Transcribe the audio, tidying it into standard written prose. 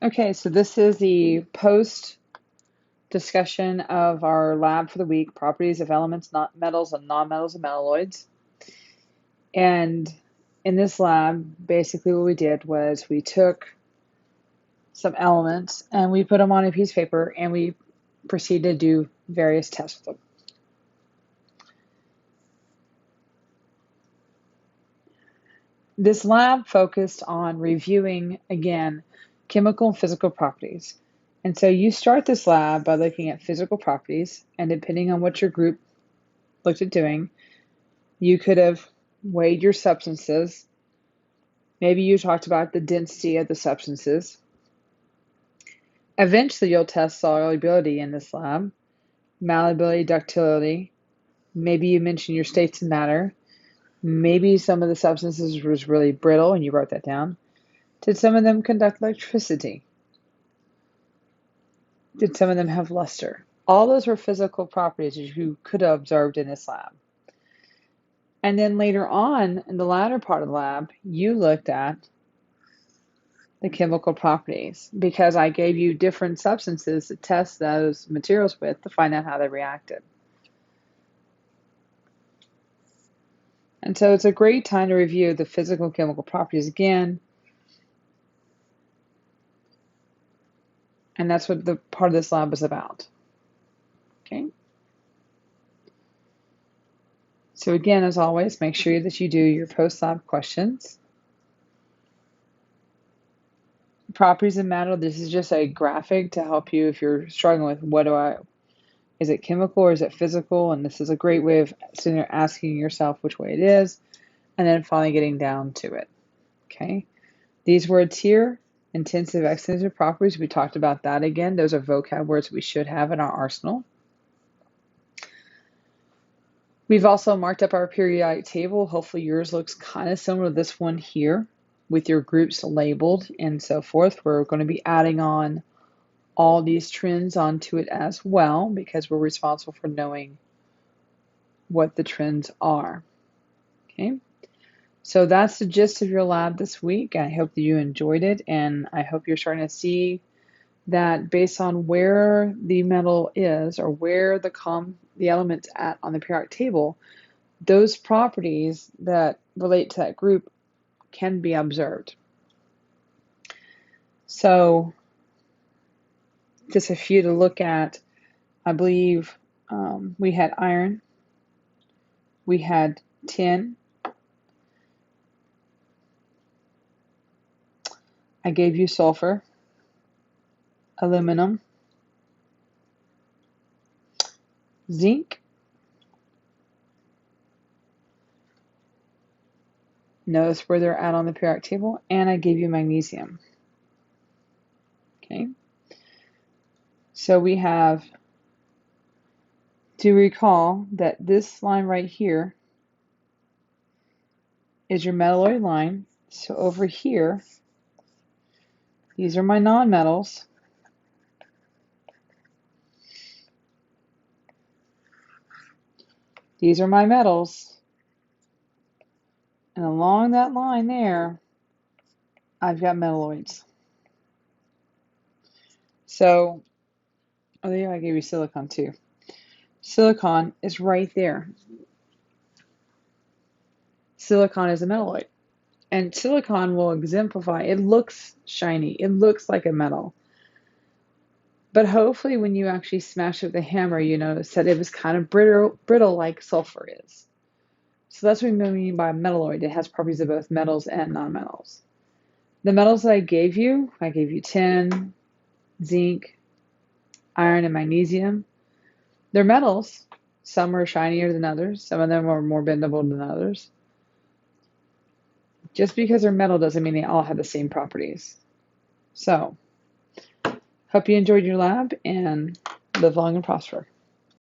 Okay, so this is the post discussion of our lab for the week, properties of elements, not metals and nonmetals and metalloids. And in this lab, basically what we did was we took some elements and we put them on a piece of paper and we proceeded to do various tests with them. This lab focused on reviewing, again, chemical and physical properties. And so you start this lab by looking at physical properties, and depending on what your group looked at doing, you could have weighed your substances. Maybe you talked about the density of the substances. Eventually, you'll test solubility in this lab, malleability, ductility. Maybe you mentioned your states of matter. Maybe some of the substances was really brittle and you wrote that down. Did some of them conduct electricity? Did some of them have luster? All those were physical properties that you could have observed in this lab. And then later on, in the latter part of the lab, you looked at the chemical properties because I gave you different substances to test those materials with to find out how they reacted. And so it's a great time to review the physical and chemical properties again. And that's what the part of this lab is about. Okay. So again, as always, make sure that you do your post-lab questions. Properties of matter, this is just a graphic to help you if you're struggling with is it chemical or is it physical? And this is a great way of sitting there asking yourself which way it is, and then finally getting down to it. Okay. These words here, intensive, extensive properties, we talked about that again. Those are vocab words we should have in our arsenal. We've also marked up our periodic table. Hopefully yours looks kind of similar to this one here with your groups labeled and so forth. We're going to be adding on all these trends onto it as well because we're responsible for knowing what the trends are. Okay, so that's the gist of your lab this week. I hope that you enjoyed it, and I hope you're starting to see that based on where the metal is or where the element's at on the periodic table, those properties that relate to that group can be observed. So just a few to look at. I believe we had iron, we had tin, I gave you sulfur, aluminum, zinc, notice where they're at on the periodic table, and I gave you magnesium. Okay, so we have to recall that this line right here is your metalloid line. So over here, these are my nonmetals. These are my metals. And along that line there, I've got metalloids. So, oh yeah, I gave you silicon too. Silicon is right there. Silicon is a metalloid. And silicon will exemplify, it looks shiny, it looks like a metal. But hopefully when you actually smash it with a hammer, you notice that it was kind of brittle like sulfur is. So that's what we mean by a metalloid. It has properties of both metals and nonmetals. The metals that I gave you tin, zinc, iron, and magnesium. They're metals. Some are shinier than others. Some of them are more bendable than others. Just because they're metal doesn't mean they all have the same properties. So, hope you enjoyed your lab and live long and prosper.